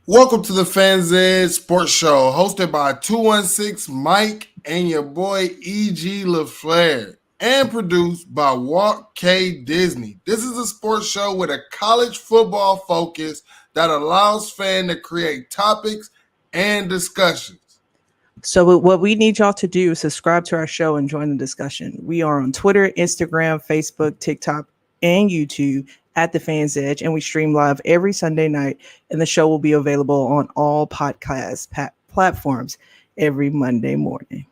Welcome to the Fans Ed Sports Show, hosted by 216 Mike and your boy EG Laflare, and produced by Walt K Disney. This is a sports show with a college football focus that allows fans to create topics and discussions. So what we need y'all to do is subscribe to our show and join the discussion. We are on Twitter, Instagram, Facebook, TikTok, and YouTube at The Fans Edge, and we stream live every Sunday night. And the show will be available on all podcast platforms every Monday morning.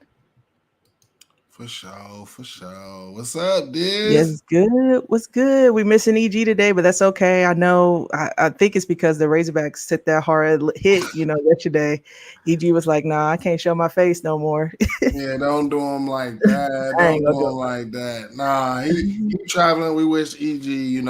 For sure, for sure. What's up, Diz? Yes, good. What's good? We missing EG today, but that's okay. I know. I think it's because the Razorbacks took that hard hit, yesterday. EG was like, "Nah, I can't show my face no more." Yeah, don't do him like that. I ain't Don't gonna do do him like that. Nah, he traveling. We wish EG,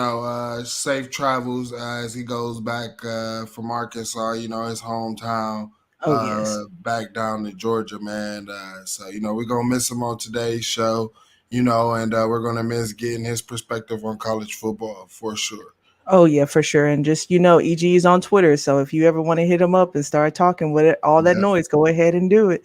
safe travels as he goes back from Arkansas, his hometown, Oh yes. back down to Georgia, man. So we're gonna miss him on today's show, and we're gonna miss getting his perspective on college football for sure. Oh yeah, for sure. And just EG is on Twitter, so if you ever want to hit him up and start talking with it, all that Yeah. noise, go ahead and do it.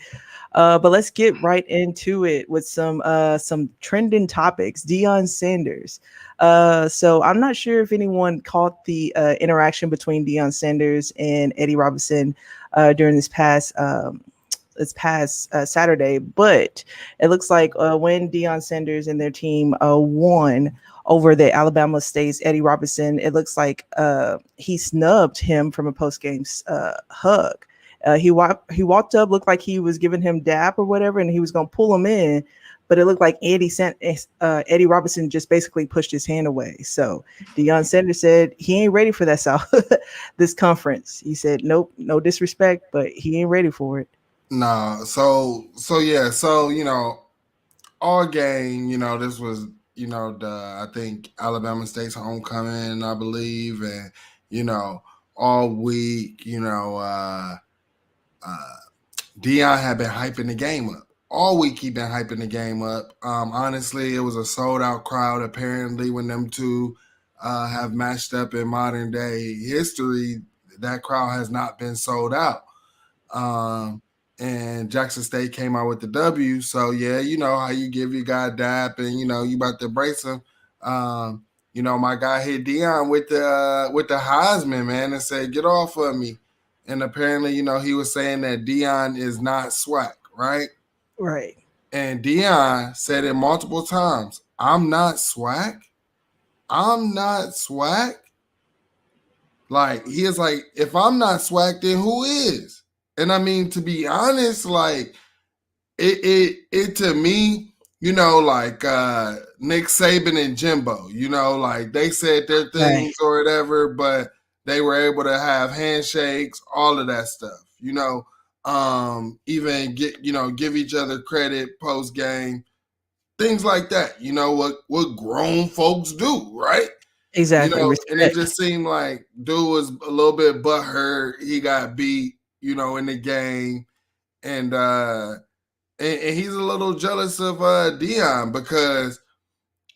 But let's get right into it with some trending topics. Deion Sanders. So I'm not sure if anyone caught the interaction between Deion Sanders and Eddie Robinson during this past Saturday, but it looks like when Deion Sanders and their team won over the Alabama State's Eddie Robinson, it looks like he snubbed him from a post game hug. He walked up, looked like he was giving him dap or whatever, and he was gonna pull him in, but it looked like Eddie Robinson just basically pushed his hand away. So Deion Sanders said he ain't ready for that this conference. He said, "Nope, no disrespect, but he ain't ready for it." Nah, so yeah, so all game, this was the I think Alabama State's homecoming, I believe, and all week, Deion had been hyping the game up. All week he been hyping the game up. Honestly, it was a sold out crowd. Apparently, when them two have matched up in modern day history, that crowd has not been sold out. And Jackson State came out with the W. So yeah, you know how you give your guy dap, and you about to embrace him. My guy hit Deion with the Heisman, man, and said, "Get off of me." And apparently, he was saying that Deion is not swag, right? Right. And Deion said it multiple times. I'm not swag. I'm not swag. Like he is like, if I'm not swag, then who is? And I mean, to be honest, like it to me, like Nick Saban and Jimbo, like they said their things or whatever, but they were able to have handshakes, all of that stuff, even give each other credit post game, things like that. What grown folks do, right? Exactly. And it just seemed like dude was a little bit butthurt. He got beat, in the game, and he's a little jealous of Deion because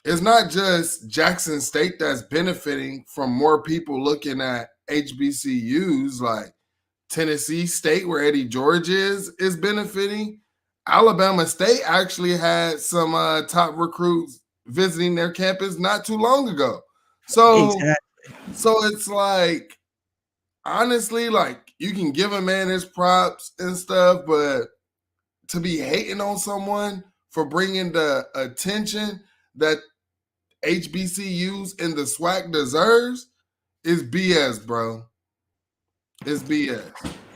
it's not just Jackson State that's benefiting from more people looking at HBCUs. Like Tennessee State, where Eddie George is benefiting. Alabama State actually had some top recruits visiting their campus not too long ago. So it's like, honestly, like you can give a man his props and stuff, but to be hating on someone for bringing the attention that HBCUs and the SWAC deserves is BS, bro. It's BS.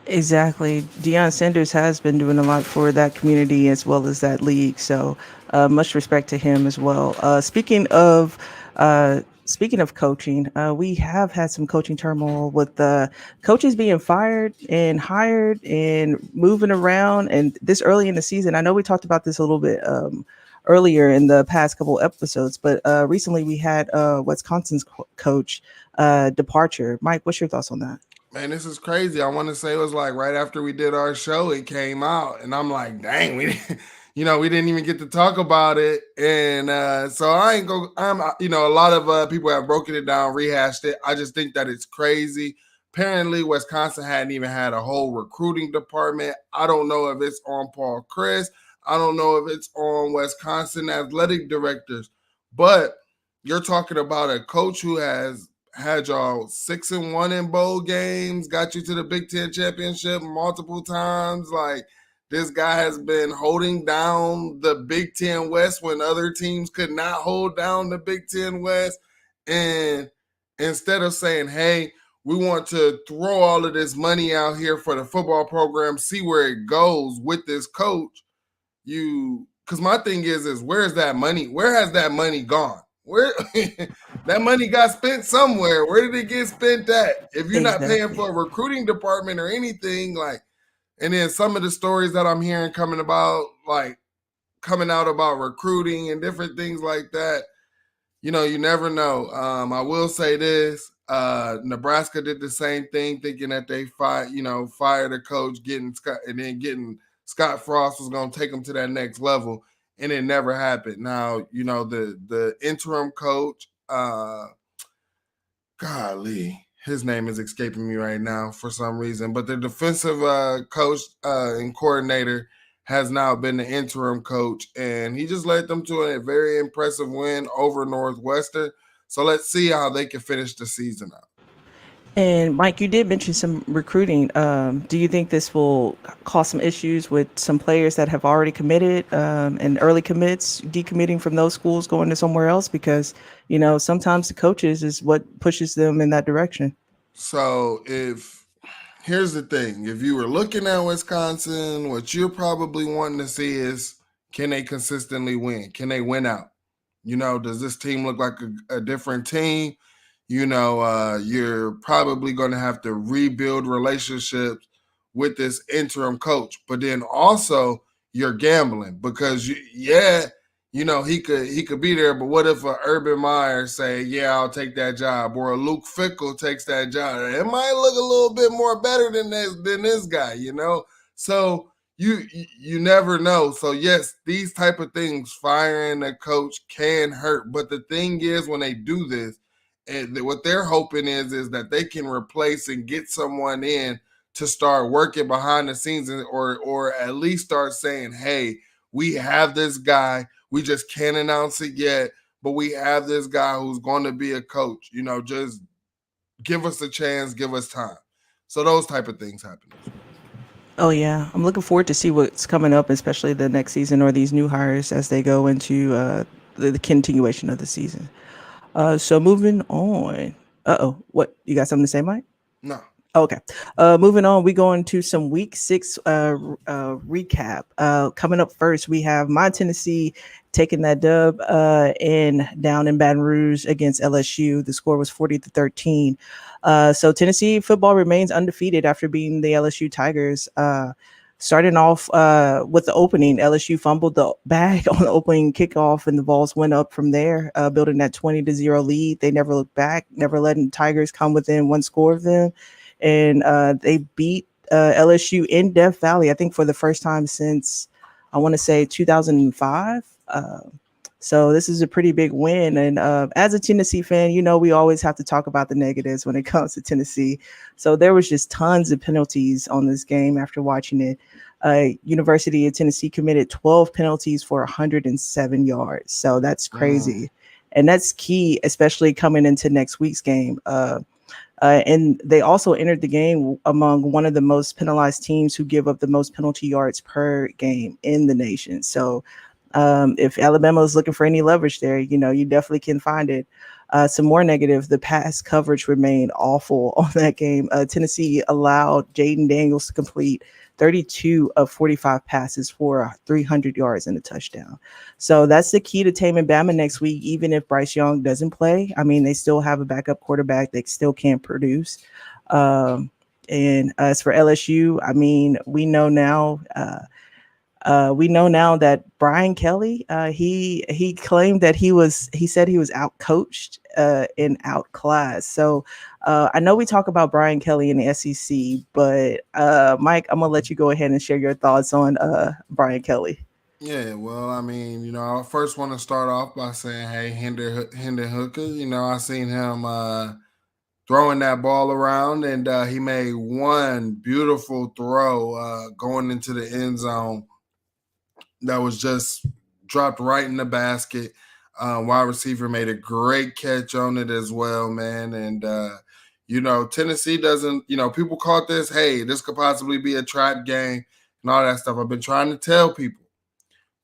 Exactly. Deion Sanders has been doing a lot for that community as well as that league. So much respect to him as well. Speaking of coaching, we have had some coaching turmoil with coaches being fired and hired and moving around. And this early in the season, I know we talked about this a little bit earlier in the past couple episodes, but recently we had Wisconsin's coach departure. Mike, what's your thoughts on that? Man, this is crazy. I want to say it was like right after we did our show, it came out, and I'm like, dang, we didn't even get to talk about it. And so I ain't go. A lot of people have broken it down, rehashed it. I just think that it's crazy. Apparently, Wisconsin hadn't even had a whole recruiting department. I don't know if it's on Paul Chris. I don't know if it's on Wisconsin athletic directors. But you're talking about a coach who has had y'all 6-1 in bowl games, got you to the Big Ten championship multiple times. Like, this guy has been holding down the Big Ten West when other teams could not hold down the Big Ten West. And instead of saying, hey, we want to throw all of this money out here for the football program, see where it goes with this coach, because my thing is where's that money? Where has that money gone? Where that money got spent somewhere. Where did it get spent at? If you're not paying Exactly. for a recruiting department or anything, like, and then some of the stories that I'm hearing coming out about recruiting and different things like that, you never know. I will say this: Nebraska did the same thing, thinking that they fired a coach, getting Scott Frost was going to take them to that next level, and it never happened. Now, the interim coach, golly, his name is escaping me right now for some reason, but the defensive coach and coordinator has now been the interim coach, and he just led them to a very impressive win over Northwestern. So let's see how they can finish the season out. And Mike, you did mention some recruiting. Do you think this will cause some issues with some players that have already committed and early commits decommitting from those schools going to somewhere else? Because sometimes the coaches is what pushes them in that direction. So here's the thing: if you were looking at Wisconsin, what you're probably wanting to see is, can they consistently win? Can they win out? Does this team look like a different team? You're probably going to have to rebuild relationships with this interim coach, but then also you're gambling because he could be there, but what if a Urban Meyer say, yeah, I'll take that job, or a Luke Fickle takes that job? It might look a little bit more better than this guy. So you never know. So yes, these type of things, firing a coach can hurt, but the thing is, when they do this, and what they're hoping is that they can replace and get someone in to start working behind the scenes, or at least start saying, hey, we have this guy, we just can't announce it yet, but we have this guy who's going to be a coach. Just give us a chance, give us time. So those type of things happen this week. Oh yeah, I'm looking forward to see what's coming up, especially the next season or these new hires as they go into the continuation of the season. So moving on. What you got something to say, Mike? No. Okay. Moving on, we go into some week 6 recap. Coming up first, we have my Tennessee taking that dub in down in Baton Rouge against LSU. The score was 40-13. So Tennessee football remains undefeated after beating the LSU Tigers. Starting off with the opening, LSU fumbled the bag on the opening kickoff, and the Vols went up from there, building that 20-0 lead. They never looked back, never letting Tigers come within one score of them, and they beat LSU in Death Valley, I think, for the first time since I want to say 2005. So this is a pretty big win. And as a Tennessee fan, we always have to talk about the negatives when it comes to Tennessee. So there was just tons of penalties on this game after watching it. University of Tennessee committed 12 penalties for 107 yards. So that's crazy. And that's key, especially coming into next week's game. And they also entered the game among one of the most penalized teams who give up the most penalty yards per game in the nation. So if Alabama is looking for any leverage there, you definitely can find it. Some more negative, the pass coverage remained awful on that game. Tennessee allowed Jaden Daniels to complete 32 of 45 passes for 300 yards and a touchdown. So that's the key to taming Bama next week, even if Bryce Young doesn't play. I mean, they still have a backup quarterback. They still can't produce. And as for LSU, I mean, we know now that Brian Kelly, he claimed that he said he was out coached and outclassed. So I know we talk about Brian Kelly in the SEC, but Mike, I'm gonna let you go ahead and share your thoughts on Brian Kelly. Yeah, well, I mean, I first want to start off by saying, hey, Hendon Hooker. I seen him throwing that ball around, and he made one beautiful throw going into the end zone that was just dropped right in the basket. Wide receiver made a great catch on it as well, man. And Tennessee doesn't. People caught this. Hey, this could possibly be a trap game and all that stuff. I've been trying to tell people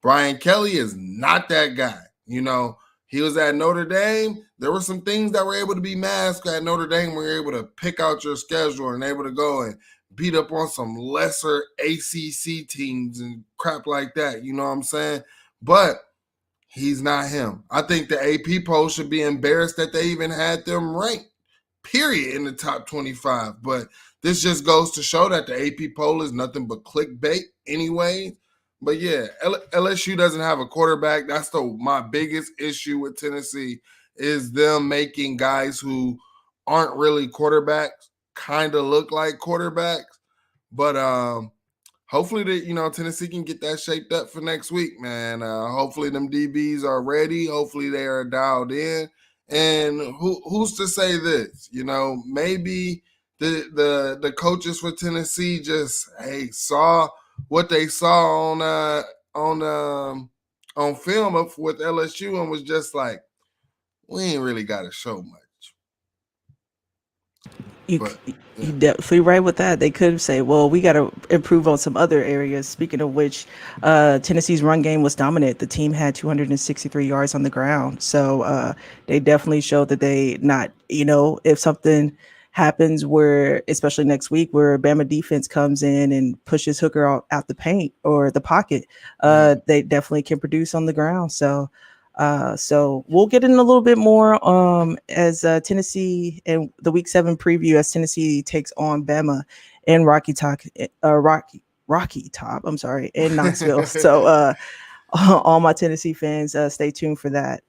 Brian Kelly is not that guy. He was at Notre Dame. There were some things that were able to be masked at Notre Dame where you're able to pick out your schedule and able to go and beat up on some lesser ACC teams and crap like that. You know what I'm saying? But he's not him. I think the AP poll should be embarrassed that they even had them ranked, period, in the top 25. But this just goes to show that the AP poll is nothing but clickbait anyway. But yeah, LSU doesn't have a quarterback. That's my biggest issue with Tennessee is them making guys who aren't really quarterbacks kind of look like quarterbacks. But hopefully Tennessee can get that shaped up for next week, man. Hopefully them DBs are ready. Hopefully they are dialed in. And who's to say this? Maybe the coaches for Tennessee just saw what they saw on film with LSU and was just like, we ain't really got to show much. You're definitely right with that. They could say, well, we got to improve on some other areas. Speaking of which, Tennessee's run game was dominant. The team had 263 yards on the ground. So they definitely showed that they not, if something happens where, especially next week, where Bama defense comes in and pushes Hooker out the paint or the pocket, they definitely can produce on the ground. So we'll get in a little bit more as Tennessee and the Week 7 preview as Tennessee takes on Bama in Rocky Top. I'm sorry, in Knoxville. So all my Tennessee fans, stay tuned for that.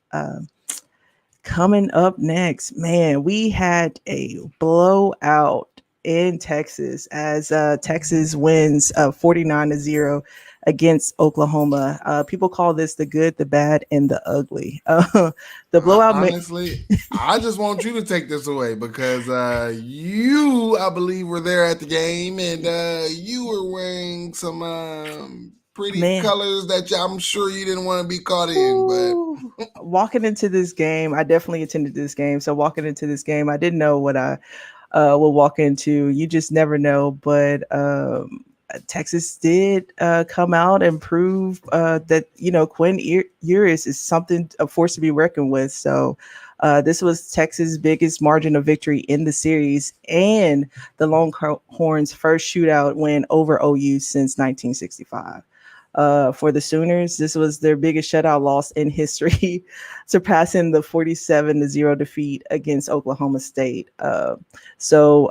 Coming up next, man, we had a blowout in Texas as Texas wins 49-0 against Oklahoma. People call this the good, the bad, and the ugly. The blowout. Honestly, I just want you to take this away because you, I believe, were there at the game and you were wearing some pretty colors that I'm sure you didn't want to be caught in. But walking into this game, I definitely attended this game. So walking into this game, I didn't know what I will walk into. You just never know. But Texas did come out and prove that Quinn Ewers is a force to be reckoned with. So this was Texas' biggest margin of victory in the series and the Longhorns' first shootout win over OU since 1965. For the Sooners, this was their biggest shutout loss in history, surpassing the 47-0 defeat against Oklahoma State. So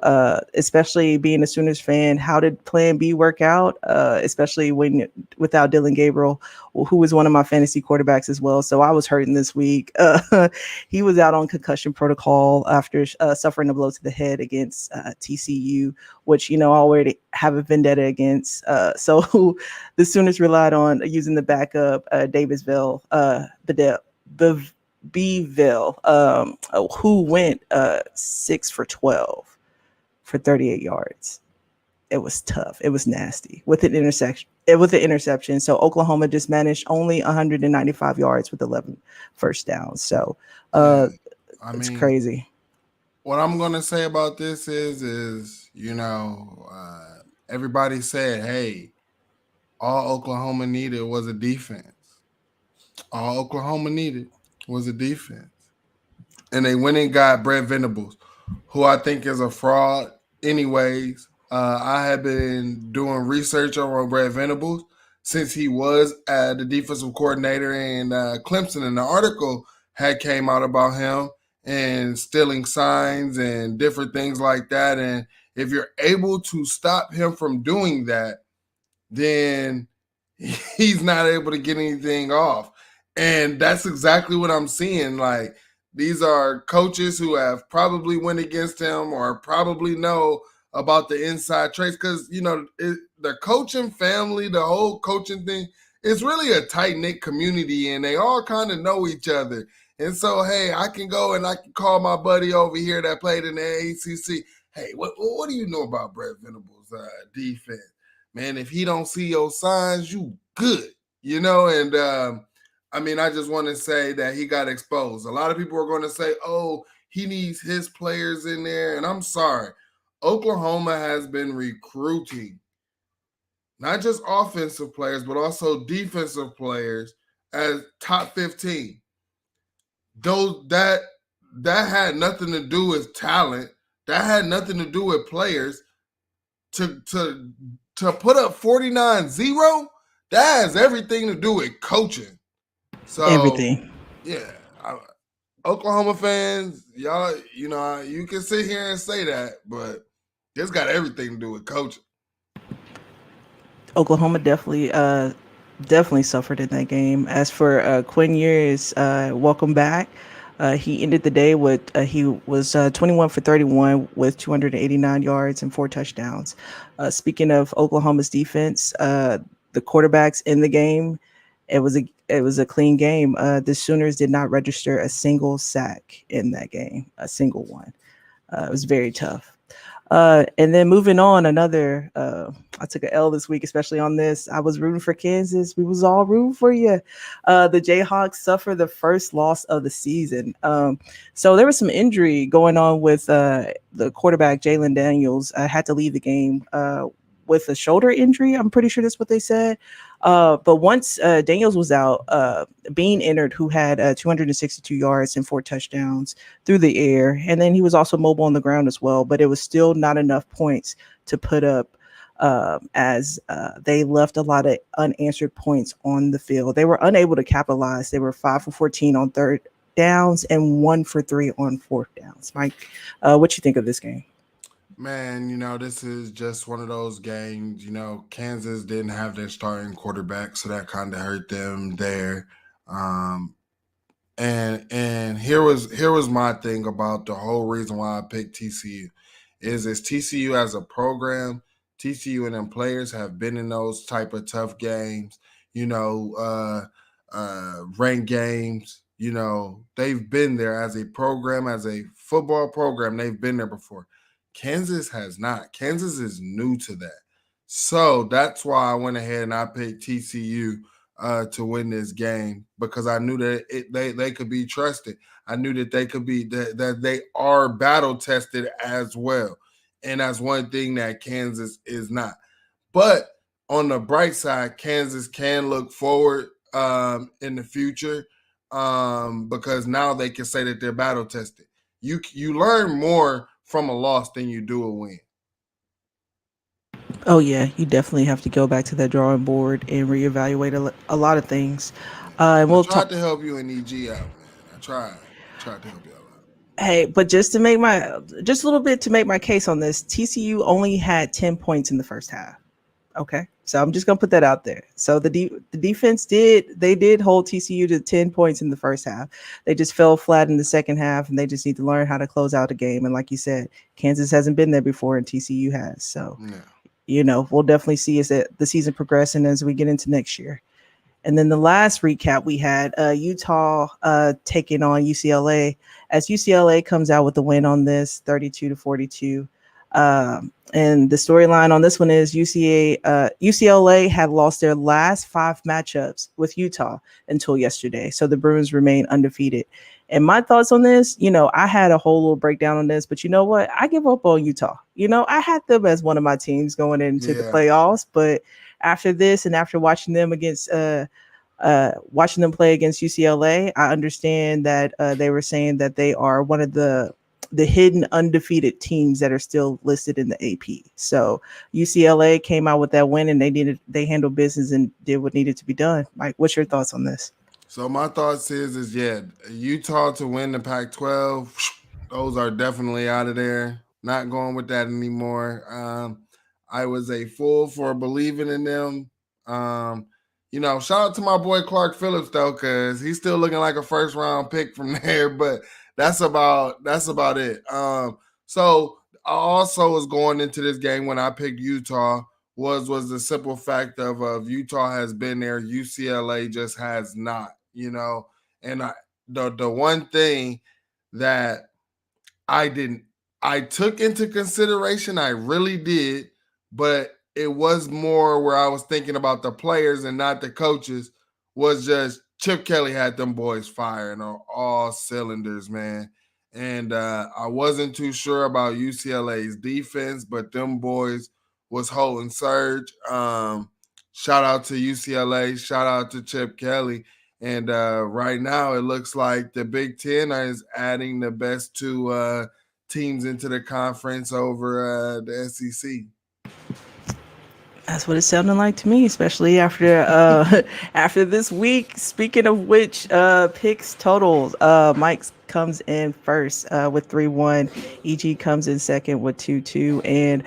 especially being a Sooners fan, how did Plan B work out? Especially without Dylan Gabriel, who was one of my fantasy quarterbacks as well. So I was hurting this week. He was out on concussion protocol after suffering a blow to the head against TCU, which, I already have a vendetta against. So the Sooners relied on using the backup, Davisville, Beville, who went 6 for 12 for 38 yards. It was tough. It was nasty with an interception. So Oklahoma just managed only 195 yards with 11 first downs. So it's crazy. What I'm going to say about this is everybody said, hey, all Oklahoma needed was a defense. All Oklahoma needed was a defense. And they went and got Brett Venables, who I think is a fraud anyways. I have been doing research on Brett Venables since he was the defensive coordinator in Clemson, and the article had came out about him and stealing signs and different things like that. And if you're able to stop him from doing that, then he's not able to get anything off. And that's exactly what I'm seeing. Like, these are coaches who have probably went against him or probably know about the inside trace because, the coaching family, the whole coaching thing, is really a tight-knit community, and they all kind of know each other. And so, hey, I can go and I can call my buddy over here that played in the ACC. Hey, what do you know about Brett Venables' defense? Man, if he don't see your signs, you good. And I mean, I just want to say that he got exposed. A lot of people are going to say, oh, he needs his players in there. And I'm sorry. Oklahoma has been recruiting not just offensive players, but also defensive players as top 15. Those that had nothing to do with talent. That had nothing to do with players. To put up 49-0, that has everything to do with coaching. So Everything. yeah, Oklahoma fans, y'all, you can sit here and say that, but it's got everything to do with coaching. Oklahoma definitely suffered in that game. As for Quinn Ewers, welcome back. He ended the day with he was 21 for 31 with 289 yards and 4 touchdowns. Speaking of Oklahoma's defense, the quarterbacks in the game, it was a clean game. The Sooners did not register a single sack in that game, a single one. It was very tough. And then moving on, I took an L this week, especially on this. I was rooting for Kansas. We was all rooting for you. The Jayhawks suffer the first loss of the season. So there was some injury going on with the quarterback, Jalen Daniels. Had to leave the game with a shoulder injury. I'm pretty sure that's what they said. But once Daniels was out, Bean entered, who had 262 yards and 4 touchdowns through the air. And then he was also mobile on the ground as well. But it was still not enough points to put up as they left a lot of unanswered points on the field. They were unable to capitalize. They were 5 for 14 on third downs and 1 for 3 on fourth downs. Mike, what you think of this game? Man, this is just one of those games. Kansas didn't have their starting quarterback, so that kind of hurt them there. Um, and here was my thing about the whole reason why I picked TCU is TCU as a program, TCU and them players have been in those type of tough games, ranked games. They've been there as a program, as a football program. They've been there before. Kansas has not. Kansas is new to that. So that's why I went ahead and I picked TCU to win this game because I knew that they could be trusted. I knew that they could be that they are battle tested as well. And that's one thing that Kansas is not. But on the bright side, Kansas can look forward in the future because now they can say that they're battle tested. You learn more from a loss than you do a win. Oh yeah, you definitely have to go back to that drawing board and reevaluate a lot of things. And I we'll tried talk. to help you and EG out, man. I tried to help you out. Hey, but just a little bit to make my case on this, TCU only had 10 points in the first half. Okay, so I'm just gonna put that out there. So the defense did hold TCU to 10 points in the first half. They just fell flat in the second half, and they just need to learn how to close out a game. And like you said, Kansas hasn't been there before, and TCU has. So Yeah. we'll definitely see as the season progressing as we get into next year. And then the last recap we had Utah taking on UCLA as UCLA comes out with the win on this 32-42. And the storyline on this one is UCLA had lost their last 5 matchups with Utah until yesterday. So the Bruins remain undefeated. And my thoughts on this, I had a whole little breakdown on this, but you know what? I give up on Utah. I had them as one of my teams going into the Yeah. playoffs, but after this and after watching them play against UCLA, I understand that they were saying that they are one of the hidden undefeated teams that are still listed in the AP. So UCLA came out with that win and they handled business and did what needed to be done. Mike, what's your thoughts on this? So my thoughts is Utah to win the Pac-12. Those are definitely out of there. Not going with that anymore. I was a fool for believing in them. Shout out to my boy Clark Phillips though, because he's still looking like a first round pick from there. But that's about it. So I also was going into this game when I picked Utah was the simple fact of Utah has been there, UCLA just has not. And the one thing that I didn't I took into consideration, I really did, but it was more where I was thinking about the players and not the coaches, was just Chip Kelly had them boys firing on all cylinders, man. And I wasn't too sure about UCLA's defense, but them boys was holding surge. Shout out to UCLA, shout out to Chip Kelly. And right now, it looks like the Big Ten is adding the best two teams into the conference over the SEC. That's what it sounded like to me, especially after after this week. Speaking of which, picks totals. Mike comes in first with 3-1. EG comes in second with 2-2. And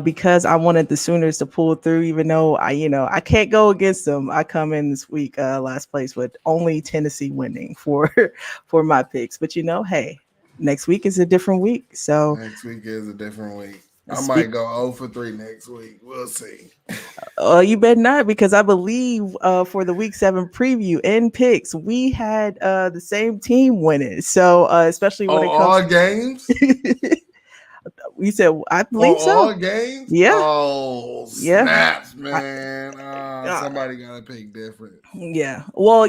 because I wanted the Sooners to pull through, even though I can't go against them, I come in this week last place with only Tennessee winning for for my picks. But hey, next week is a different week. So next week is a different week. I might go 0 for 3 next week. We'll see. You bet not, because I believe for the week 7 preview and picks, we had the same team winning. So especially when it comes all games. We said, I believe so. All games? Yeah. Oh, snaps, man. Somebody got to pick different. Yeah. Well,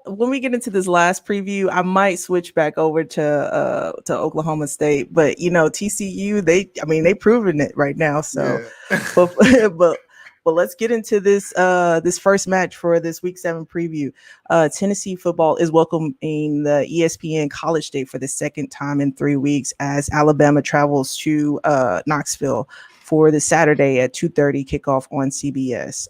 when we get into this last preview, I might switch back over to Oklahoma State. But, TCU, they proven it right now. So, yeah. But let's get into this this first match for this week 7 preview. Tennessee football is welcoming the ESPN College Day for the second time in 3 weeks as Alabama travels to Knoxville for the Saturday at 2:30 kickoff on CBS.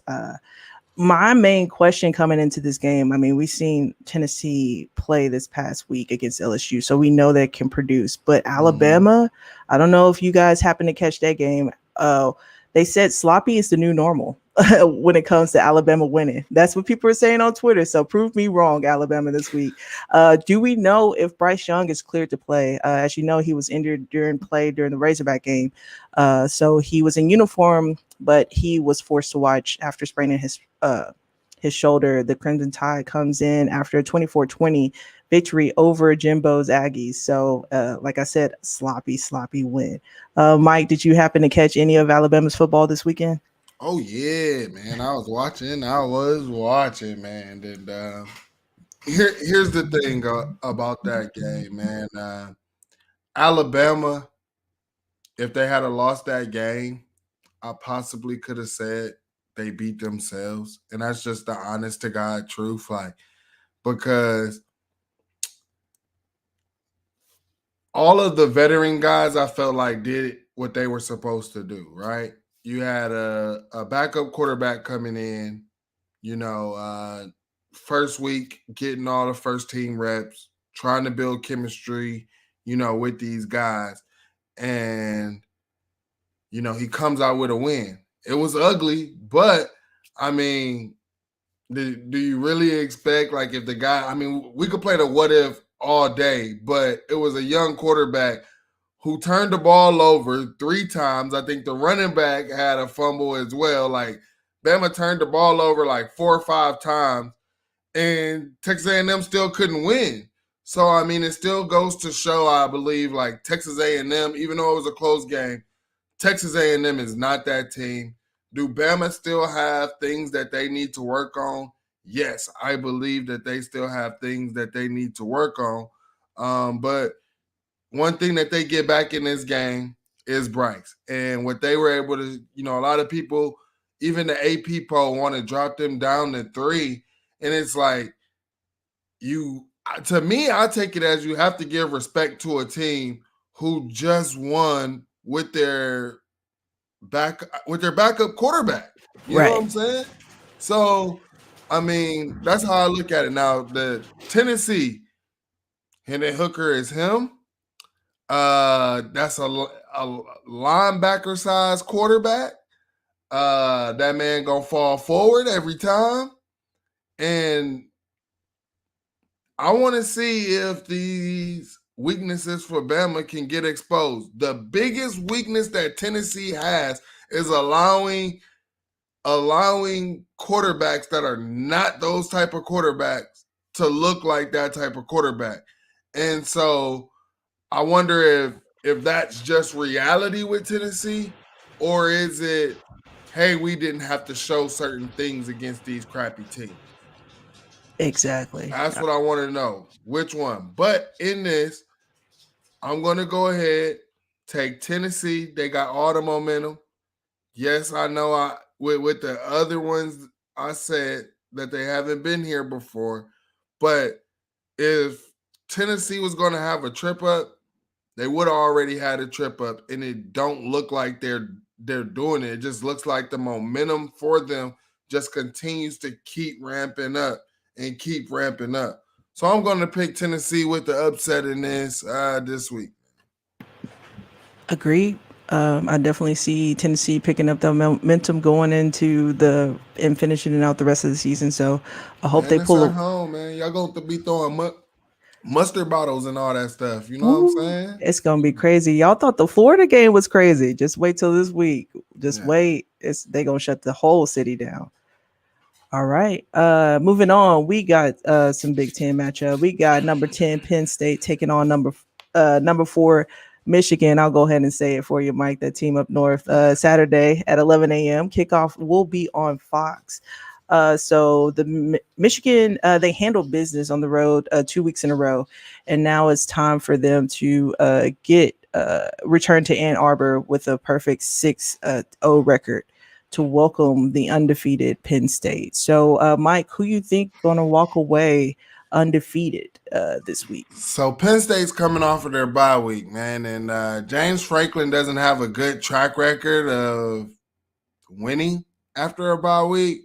My main question coming into this game, we've seen Tennessee play this past week against LSU, so we know they can produce. But Alabama, I don't know if you guys happen to catch that game. They said sloppy is the new normal when it comes to Alabama winning. That's what people are saying on Twitter. So prove me wrong, Alabama, this week. Do we know if Bryce Young is cleared to play? As you know, he was injured during the Razorback game. So he was in uniform, but he was forced to watch after spraining his shoulder. The Crimson Tide comes in after a 24-20 victory over Jimbo's Aggies. So, like I said, sloppy win. Mike, did you happen to catch any of Alabama's football this weekend? Oh, yeah, man. I was watching, man. And here's the thing about that game, man. Alabama, if they had lost that game, I possibly could have said they beat themselves. And that's just the honest to God truth. Because all of the veteran guys, I felt like did what they were supposed to do, right? You had a backup quarterback coming in, first week, getting all the first team reps, trying to build chemistry, with these guys. And, he comes out with a win. It was ugly, but, do you really expect, if the guy, we could play the what if all day, but it was a young quarterback who turned the ball over 3 times. I think the running back had a fumble as well. Bama turned the ball over 4 or 5 times, and Texas A&M still couldn't win. So, it still goes to show, I believe, Texas A&M, even though it was a close game, Texas A&M is not that team. Do Bama still have things that they need to work on? Yes, I believe that they still have things that they need to work on. But one thing that they get back in this game is Bryce. And what they were able to, a lot of people, even the AP poll, want to drop them down to 3. And it's to me, I take it as you have to give respect to a team who just won with their backup quarterback. You know what I'm saying? So, that's how I look at it. Now, the Tennessee, Hendon Hooker is him. That's a linebacker size quarterback. That man gonna fall forward every time. And I want to see if these weaknesses for Bama can get exposed. The biggest weakness that Tennessee has is allowing quarterbacks that are not those type of quarterbacks to look like that type of quarterback. And so I wonder if that's just reality with Tennessee, or is it, hey, we didn't have to show certain things against these crappy teams. Exactly. That's what I want to know. Which one? But in this, I'm going to go ahead, take Tennessee. They got all the momentum. Yes, I know I with the other ones I said that they haven't been here before. But if Tennessee was going to have a trip up, they would have already had a trip up, and it don't look like they're doing it. It just looks like the momentum for them just continues to keep ramping up and keep ramping up. So I'm going to pick Tennessee with the upset in this week. Agreed. I definitely see Tennessee picking up the momentum going into and finishing out the rest of the season. So I hope Man, they it's at pull home, man. Y'all going to be throwing mustard bottles and all that stuff. You a. know what I'm Ooh, saying? it's gonna be crazy. Y'all thought the Florida game was crazy. Just wait till this week. Just Yeah. wait. They gonna shut the whole city down. All right. Moving on, we got some Big Ten matchup. We got number 10 Penn State taking on number 4 Michigan. I'll go ahead and say it for you, Mike. That team up north. Saturday at 11 a.m. Kickoff will be on Fox. So the Michigan they handled business on the road 2 weeks in a row, and now it's time for them to get return to Ann Arbor with a perfect 6-0 record to welcome the undefeated Penn State. So, Mike, who you think going to walk away undefeated this week? So Penn State's coming off of their bye week, man, and James Franklin doesn't have a good track record of winning after a bye week.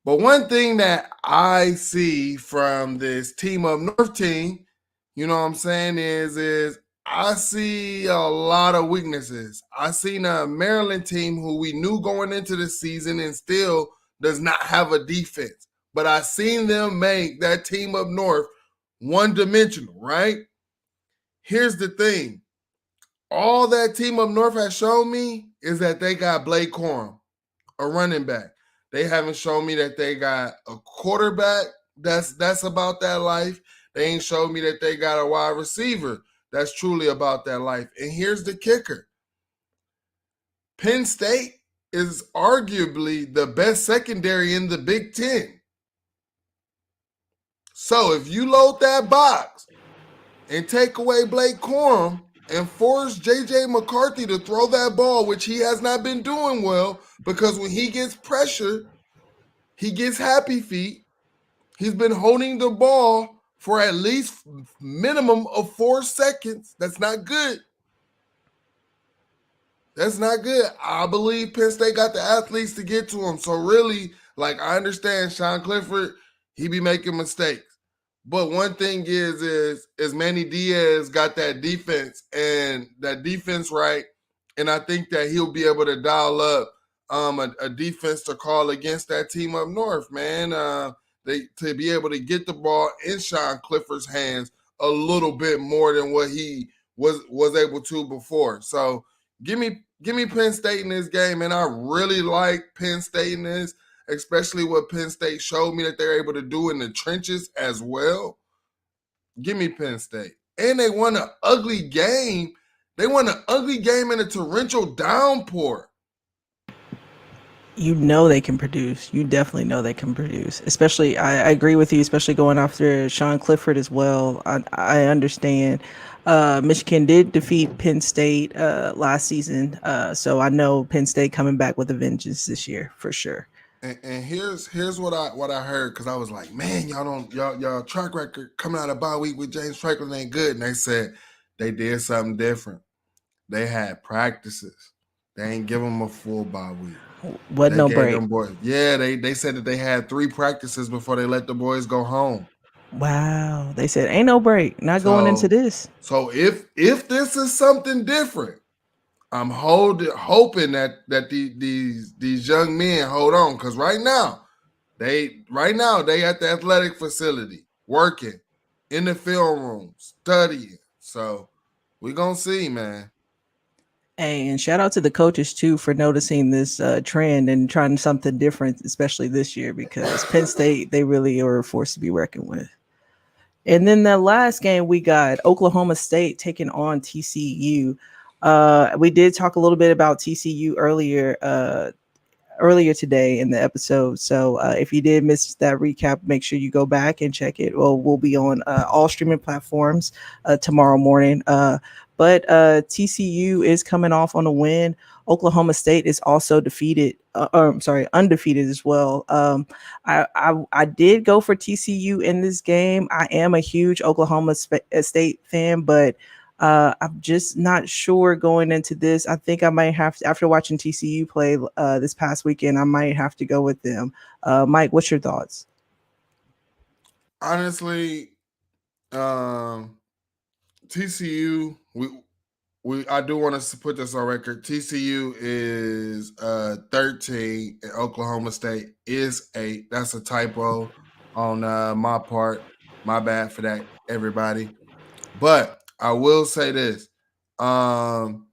But one thing that I see from this team up north team, you know what I'm saying, is I see a lot of weaknesses. I seen a Maryland team who we knew going into the season and still does not have a defense. But I seen them make that team up north one-dimensional, right? Here's the thing. All that team up north has shown me is that they got Blake Corum, a running back. They haven't shown me that they got a quarterback that's about that life. They ain't showed me that they got a wide receiver that's truly about that life. And here's the kicker. Penn State is arguably the best secondary in the Big Ten. So if you load that box and take away Blake Corum and force J.J. McCarthy to throw that ball, which he has not been doing well, because when he gets pressure, he gets happy feet. He's been holding the ball for at least minimum of 4 seconds. That's not good. That's not good. I believe Penn State got the athletes to get to him. So really, like, I understand Sean Clifford, he be making mistakes. But one thing is Manny Diaz got that defense right. And I think that he'll be able to dial up a defense to call against that team up north, man. To be able to get the ball in Sean Clifford's hands a little bit more than what he was able to before. So give me Penn State in this game, and I really like Penn State in this, especially what Penn State showed me that they're able to do in the trenches as well. Give me Penn State. And they won an ugly game. They won an ugly game in a torrential downpour. You know they can produce. You definitely know they can produce. Especially, I agree with you. Especially going after Sean Clifford as well. I understand. Michigan did defeat Penn State last season, so I know Penn State coming back with a vengeance this year for sure. And here's what I heard, because I was like, man, y'all track record coming out of bye week with James Franklin ain't good. And they said they did something different. They had practices. They ain't give them a full bye week. Wasn't no break. Them boys, yeah, they said that they had 3 practices before they let the boys go home. Wow, they said ain't no break. Not going into this. So if this is something different, I'm hoping that these young men hold on, because right now they at the athletic facility working in the film room studying. So we're gonna see, man. Hey, and shout out to the coaches too for noticing this trend and trying something different, especially this year because Penn State they really are a force to be reckoned with. And then the last game we got Oklahoma State taking on TCU. We did talk a little bit about TCU earlier today in the episode. So if you did miss that recap, make sure you go back and check it. Well, we'll be on all streaming platforms tomorrow morning. But TCU is coming off on a win. Oklahoma State is also defeated. I'm sorry, undefeated as well. I did go for TCU in this game. I am a huge State fan, but I'm just not sure going into this. I think I might have to, after watching TCU play this past weekend, I might have to go with them. Mike, what's your thoughts? Honestly, um, TCU, we I do want to put this on record. TCU is 13 and Oklahoma State is 8. That's a typo on my part. My bad for that, everybody. But I will say this. Um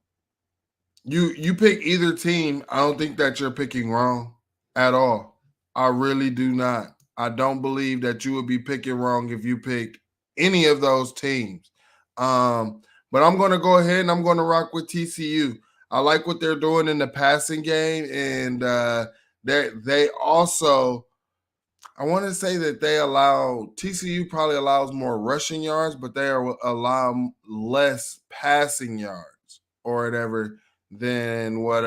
you pick either team, I don't think that you're picking wrong at all. I really do not. I don't believe that you would be picking wrong if you picked any of those teams. Um, but I'm gonna go ahead and I'm gonna rock with TCU. I like what they're doing in the passing game, and they also I want to say that they allow TCU probably allows more rushing yards, but they allow less passing yards or whatever than what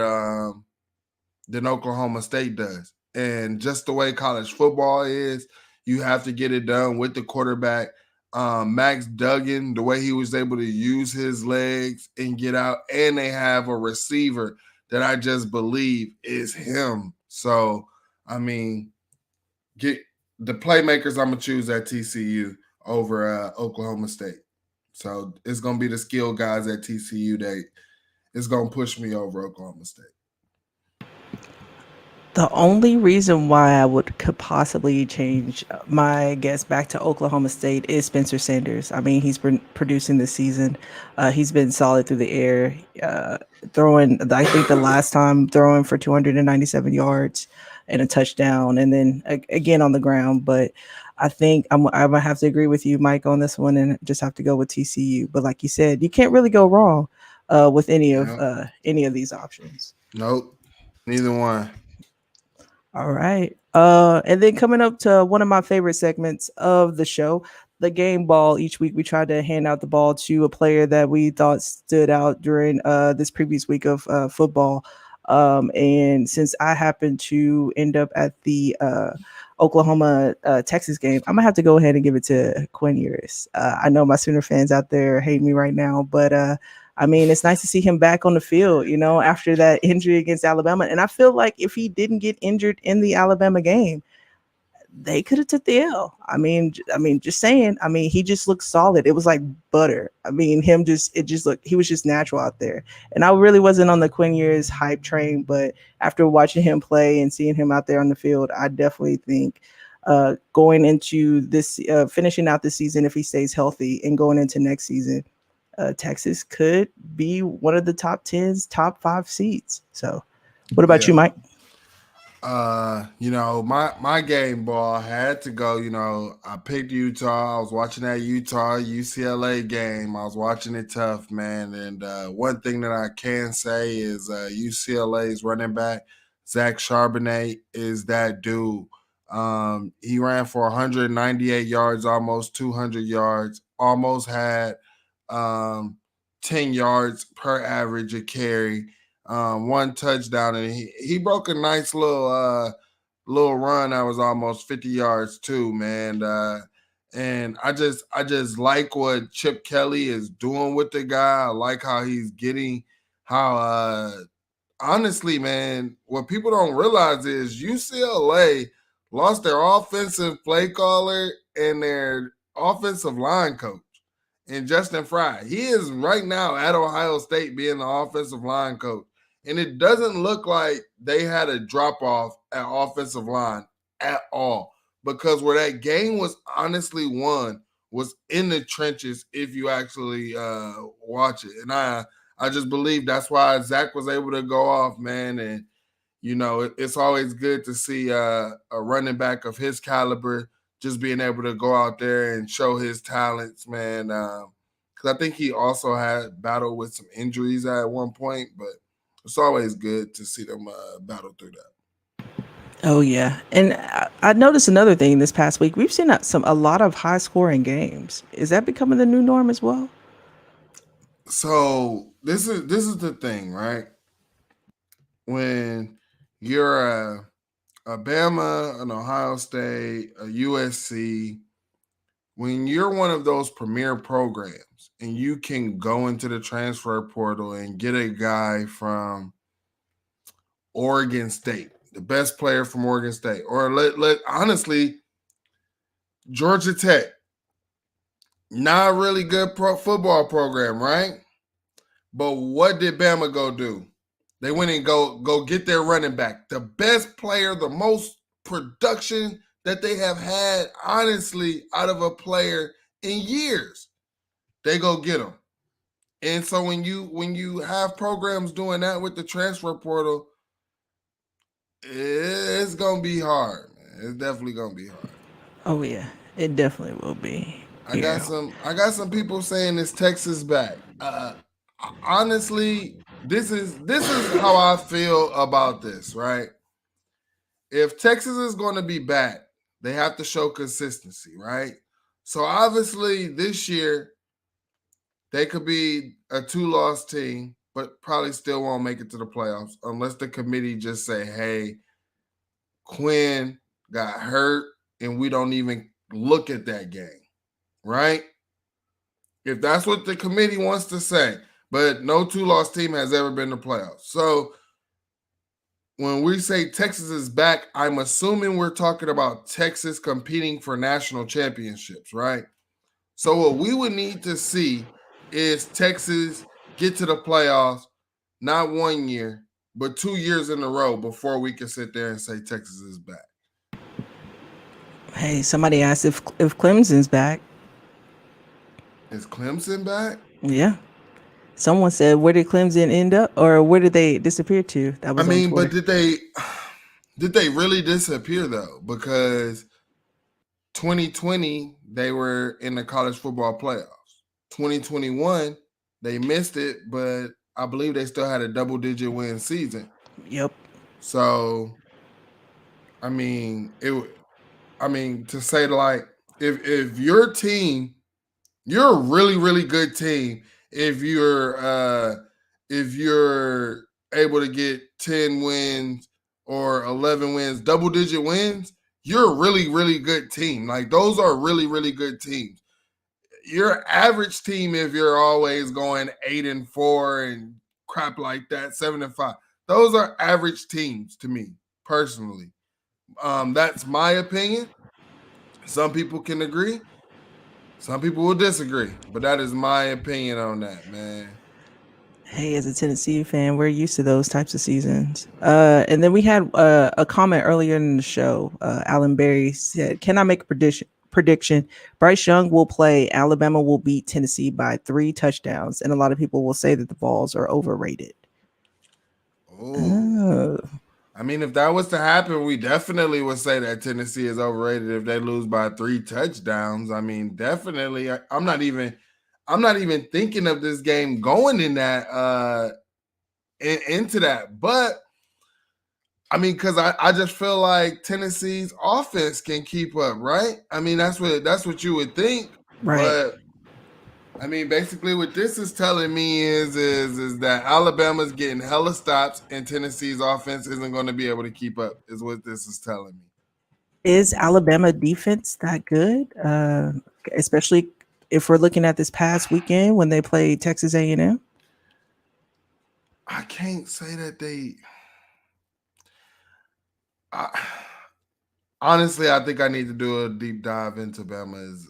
than Oklahoma State does. And just the way college football is, you have to get it done with the quarterback. Max Duggan, the way he was able to use his legs and get out, and they have a receiver that I just believe is him. So, I mean, get the playmakers I'm gonna choose at TCU over Oklahoma State. So it's gonna be the skill guys at TCU that is gonna push me over Oklahoma State. The only reason why I would could possibly change my guess back to Oklahoma State is Spencer Sanders. I mean, he's been producing this season. He's been solid through the air, throwing. I think the last time throwing for 297 yards and a touchdown, and then again on the ground. But I think I'm gonna have to agree with you, Mike, on this one, and just have to go with TCU. But like you said, you can't really go wrong with Yeah. any of these options. Nope. Neither one. All right. And then coming up to one of my favorite segments of the show, the game ball. Each week we try to hand out the ball to a player that we thought stood out during this previous week of football. And since I happened to end up at the Oklahoma Texas game, I'm gonna have to go ahead and give it to Quinn Ewers. I know my Sooner fans out there hate me right now, but I mean, it's nice to see him back on the field, you know, after that injury against Alabama. And I feel like if he didn't get injured in the Alabama game, they could have took the L. I mean, just saying. I mean, he just looked solid. It was like butter. I mean, it just looked. He was just natural out there. And I really wasn't on the Quinn Ewers hype train, but after watching him play and seeing him out there on the field, I definitely think going into this, finishing out the season if he stays healthy, and going into next season, Texas could be one of the top 5 seeds. So, what about you, Yeah. Mike? My game ball had to go. I picked Utah. I was watching that Utah UCLA game. I was watching it tough, man. And one thing that I can say is UCLA's running back Zach Charbonnet is that dude. He ran for 198 yards, almost 200 yards, almost had um, 10 yards per average a carry, one touchdown, and he broke a nice little run that was almost 50 yards too, man. And I just like what Chip Kelly is doing with the guy. I like how he's getting how honestly, man, what people don't realize is UCLA lost their offensive play caller and their offensive line coach and Justin Fry. He is right now at Ohio State being the offensive line coach. And it doesn't look like they had a drop off at offensive line at all. Because where that game was honestly won was in the trenches if you actually watch it. And I just believe that's why Zach was able to go off, man. And it's always good to see a running back of his caliber just being able to go out there and show his talents, man. Because I think he also had battled with some injuries at one point, but it's always good to see them battle through that. Oh yeah, and I noticed another thing this past week. We've seen a lot of high scoring games. Is that becoming the new norm as well? So this is the thing, right? When you're a Bama, an Ohio State, a USC, when you're one of those premier programs and you can go into the transfer portal and get a guy from Oregon State, the best player from Oregon State, or let honestly, Georgia Tech, not a really good pro football program, right? But what did Bama go do? They went and go get their running back, the best player, the most production that they have had, honestly, out of a player in years. They go get them. And so when you have programs doing that with the transfer portal, it's gonna be hard, man. It's definitely gonna be hard. Oh yeah, it definitely will be. I got Yeah. some people saying it's Texas back. Honestly, this is how I feel about this, right? If Texas is going to be back, they have to show consistency, right? So obviously this year they could be a 2-loss team, but probably still won't make it to the playoffs unless the committee just say, "Hey, Quinn got hurt and we don't even look at that game." Right? If that's what the committee wants to say, but no 2-loss team has ever been to playoffs. So when we say Texas is back, I'm assuming we're talking about Texas competing for national championships, right? So what we would need to see is Texas get to the playoffs, not 1 year, but 2 years in a row before we can sit there and say Texas is back. Hey, somebody asked if Clemson's back. Is Clemson back? Yeah. Someone said, where did Clemson end up, or where did they disappear to? That I was on mean, but Twitter. did they really disappear though? Because 2020 they were in the college football playoffs. 2021 they missed it, but I believe they still had a double-digit win season. Yep. So, I mean, to say like if your team, you're a really really good team if you're able to get 10 wins or 11 wins, double-digit wins, you're a really really good team. Like those are really really good teams. Your average team, if you're always going 8-4 and crap like that, 7-5, those are average teams to me personally. That's my opinion. Some people can agree, some people will disagree, but that is my opinion on that, man. Hey, as a Tennessee fan, we're used to those types of seasons. And then we had a comment earlier in the show. Alan Berry said, "Can I make a prediction? Bryce Young will play. Alabama will beat Tennessee by 3 touchdowns." And a lot of people will say that the Vols are overrated. Oh, Oh, I mean, if that was to happen, we definitely would say that Tennessee is overrated if they lose by 3 touchdowns. I mean, definitely. I'm not even thinking of this game going in that into that. But I mean, because I just feel like Tennessee's offense can keep up, right? I mean, that's what you would think. right. But I mean, basically, what this is telling me is that Alabama's getting hella stops and Tennessee's offense isn't going to be able to keep up. Is what this is telling me. Is Alabama defense that good? Especially if we're looking at this past weekend when they played Texas A&M. I can't say that they. I, honestly, I think I need to do a deep dive into Bama's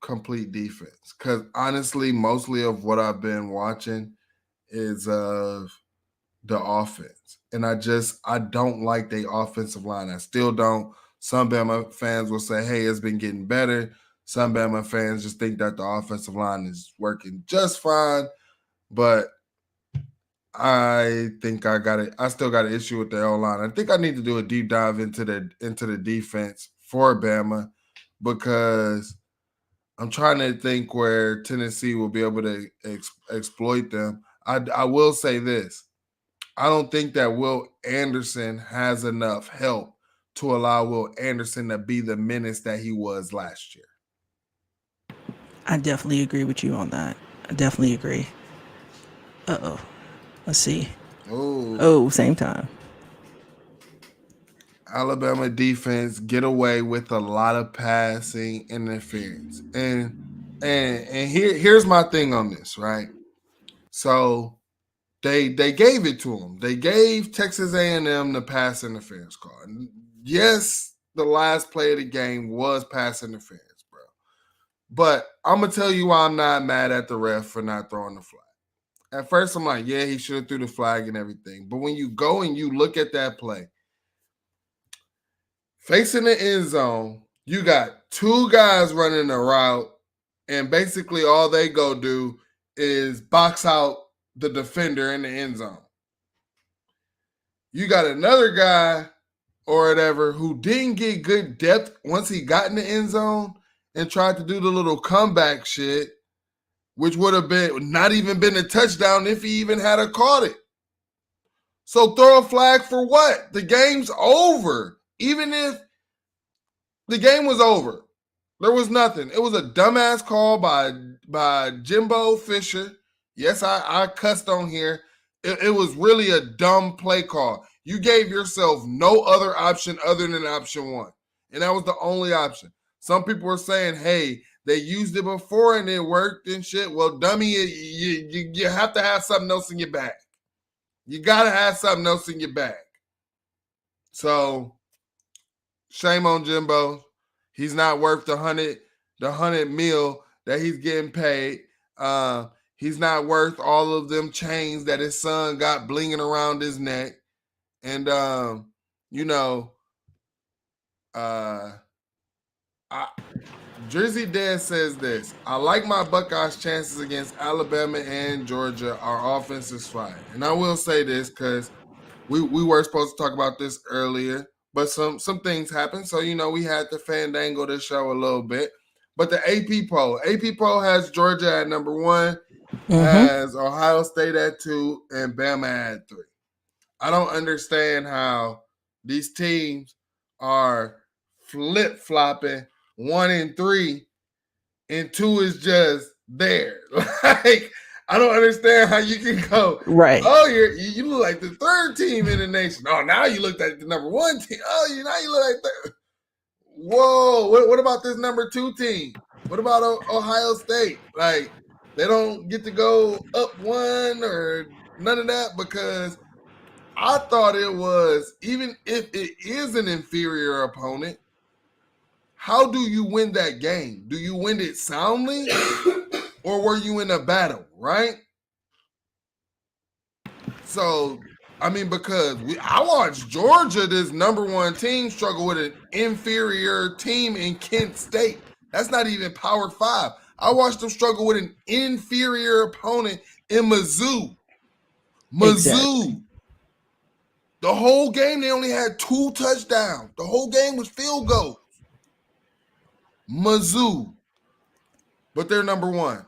complete defense because honestly, mostly of what I've been watching is of the offense, and I don't like the offensive line. I still don't. Some Bama fans will say, "Hey, it's been getting better." Some Bama fans just think that the offensive line is working just fine. but I think I got it. I still got an issue with the O line. I think I need to do a deep dive into the defense for Bama because I'm trying to think where Tennessee will be able to exploit them. I will say this: I don't think that Will Anderson has enough help to allow Will Anderson to be the menace that he was last year. I definitely agree with you on that. I definitely agree. Let's see. Oh, Oh, same time. Alabama defense get away with a lot of passing interference. And here's my thing on this, right? So they gave it to them. They gave Texas A&M the pass interference call. And yes, the last play of the game was pass interference, bro. But I'm gonna tell you why I'm not mad at the ref for not throwing the flag. At first, I'm like, yeah, he should have threw the flag and everything. But when you go and you look at that play, facing the end zone, you got two guys running a route, and basically all they go do is box out the defender in the end zone. You got another guy or whatever who didn't get good depth once he got in the end zone and tried to do the little comeback shit, which would have been not even been a touchdown if he even had caught it. So throw a flag for what? The game's over. Even if the game was over, there was nothing. It was a dumbass call by Jimbo Fisher. Yes, I cussed on here. It was really a dumb play call. You gave yourself no other option other than option one. And that was the only option. Some people were saying, hey, they used it before and it worked and shit. Well, dummy, you have to have something else in your bag. You got to have something else in your bag. So, shame on Jimbo. He's not worth the hundred mil that he's getting paid. He's not worth all of them chains that his son got blinging around his neck. And Drizzy Dad says this: I like my Buckeyes' chances against Alabama and Georgia. Our offense is fire. And I will say this because we were supposed to talk about this earlier, but some things happened. So, we had to fandangle this show a little bit. But the AP poll has Georgia at number 1, has Ohio State at 2, and Bama at 3. I don't understand how these teams are flip-flopping 1 and 3, and 2 is just there. Like, I don't understand how you can go, Right. oh, you look like the 3rd team in the nation. Oh, now you look like the number 1 team. Oh, now you look like that. Whoa, what about this number 2 team? What about Ohio State? Like, they don't get to go up 1 or none of that because I thought it was, even if it is an inferior opponent, how do you win that game? Do you win it soundly or were you in a battle, right? So, because I watched Georgia, this number 1 team, struggle with an inferior team in Kent State. That's not even Power 5. I watched them struggle with an inferior opponent in Mizzou. Exactly. The whole game, they only had 2 touchdowns. The whole game was field goals. Mizzou. But they're number 1.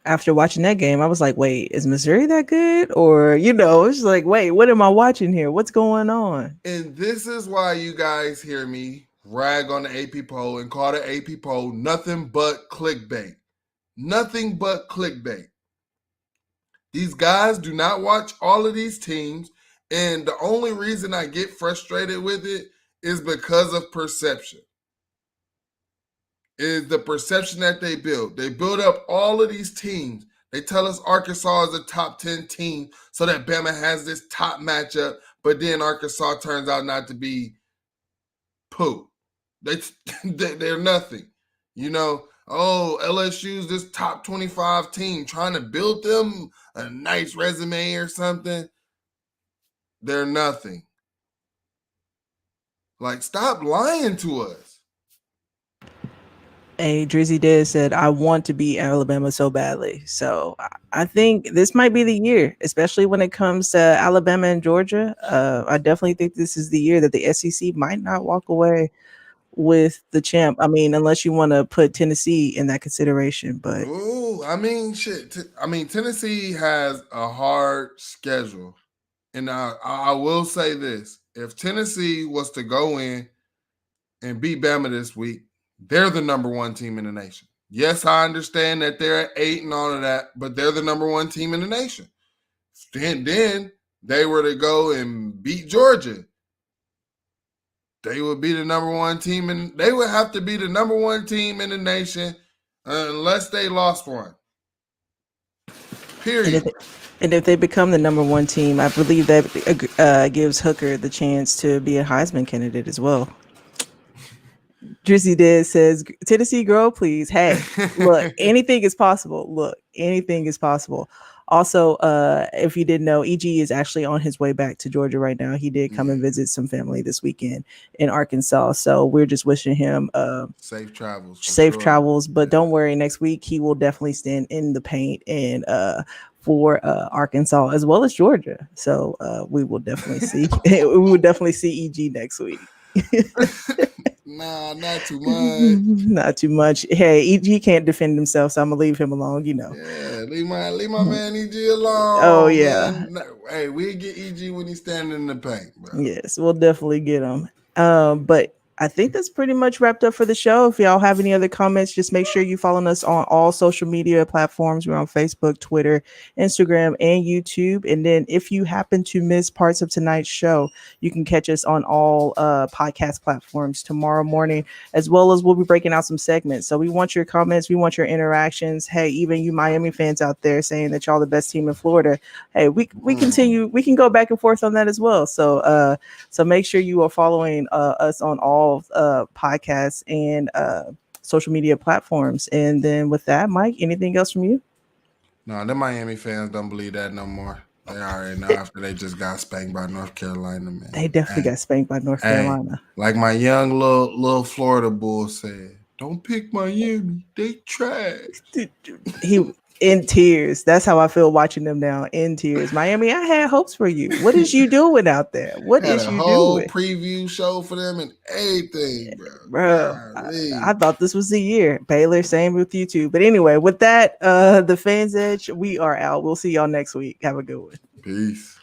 After watching that game, I was like, wait, is Missouri that good? Or, it's like, wait, what am I watching here? What's going on? And this is why you guys hear me rag on the AP poll and call the AP poll nothing but clickbait. Nothing but clickbait. These guys do not watch all of these teams. And the only reason I get frustrated with it is because of perception. Is the perception that they build. They build up all of these teams. They tell us Arkansas is a top 10 team so that Bama has this top matchup, but then Arkansas turns out not to be poo. They're nothing. LSU's this top 25 team trying to build them a nice resume or something. They're nothing. Like, stop lying to us. Hey, Drizzy Diz said, I want to beat Alabama so badly. So I think this might be the year, especially when it comes to Alabama and Georgia. I definitely think this is the year that the SEC might not walk away with the champ. I mean, unless you want to put Tennessee in that consideration. But Ooh, I mean, shit. I mean, Tennessee has a hard schedule, and I will say this: if Tennessee was to go in and beat Bama this week, they're the number one team in the nation. Yes, I understand that they're at 8 and all of that, but they're the number one team in the nation. Then they were to go and beat Georgia, they would be the number one team, and they would have to be the number one team in the nation unless they lost one. and if Period. and if they become the number one team, I believe that gives Hooker the chance to be a Heisman candidate as well. Drizzy Dead says, Tennessee girl, please. Hey, look, anything is possible. Look, anything is possible. Also, if you didn't know, EG is actually on his way back to Georgia right now. He did come and visit some family this weekend in Arkansas. So we're just wishing him Safe travels. safe travels. But don't worry, next week he will definitely stand in the paint and for Arkansas as well as Georgia. So we will definitely see we will definitely see EG next week. Nah, not too much. Not too much. Hey, EG can't defend himself, so I'm gonna leave him alone. Yeah, leave my man EG alone. Oh yeah. Man. Hey, we get EG when he's standing in the paint, bro. Yes, we'll definitely get him. But I think that's pretty much wrapped up for the show. If y'all have any other comments, just make sure you follow us on all social media platforms. We're on Facebook, Twitter, Instagram, and YouTube. And then if you happen to miss parts of tonight's show, you can catch us on all podcast platforms tomorrow morning, as well as we'll be breaking out some segments. So we want your comments, we want your interactions. Hey, even you Miami fans out there saying that y'all the best team in Florida. Hey, we continue, we can go back and forth on that as well. So make sure you are following us on all podcasts and social media platforms. And then with that, Mike, anything else from you? No, the Miami fans don't believe that no more. They already know after they just got spanked by North Carolina, man. They definitely got spanked by North Carolina. Like my young little Florida bull said, don't pick Miami. They trash. He in tears. That's how I feel watching them now, in tears. Miami, I had hopes for you. What is you doing out there? What Had is a you whole doing? preview show for them and everything, bro. Bro, I thought this was the year. Baylor, same with you too. But anyway, with that, the Fans Edge, we are out. We'll see y'all next week. Have a good one. Peace.